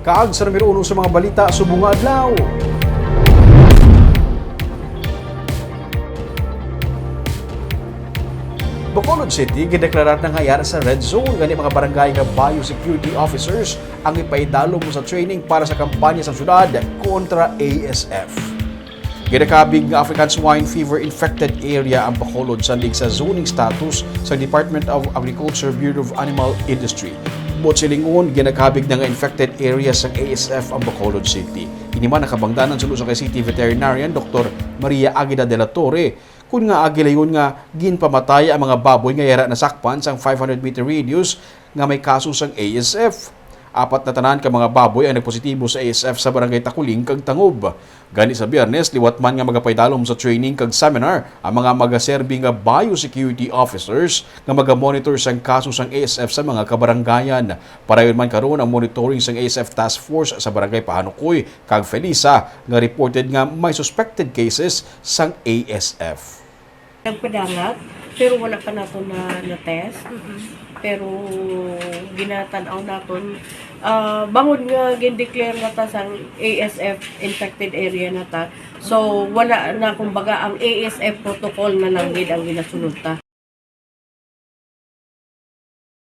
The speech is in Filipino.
Kaag sa numero 1 sa mga balita subong nga adlaw. Bacolod City gideklarar na nga yara sa red zone gani mga barangay nga biosecurity officers ang ipaidalo mo sa training para sa kampanya sa syudad kontra ASF. Ginakabig nga African Swine Fever infected area ang Bacolod sandig sa zoning status sa Department of Agriculture Bureau of Animal Industry. Bot silingon, ginakabig na nga infected area sa ASF ang Bacolod City. Ini man nakabangdanan sa Luzon kay City Veterinarian Dr. Maria Aguida de la Torre kun nga agilayon nga ginpamatay ang mga baboy nga yara nasakpan sang 500-meter radius nga may kaso sang ASF. Apat na tanan ka mga baboy ang nagpositibo sa ASF sa barangay Takuling kag Tangob. Gani sa Biyernes, liwat man nga magapaydalom sa training kag seminar ang mga magaserbi nga biosecurity officers nga magamonitor sang kaso sang ASF sa mga kabarangayan. Parayon man karon ang monitoring sang ASF Task Force sa barangay Pahanukoy kag Felisa nga reported nga may suspected cases sang ASF. Nagpadangat, pero wala pa nato na test. Pero ginatanaw naton bangod nga gin-declare na ta sang ASF infected area na ta. So wala na kumbaga ang ASF protocol na lang gid ang ginasunod ta.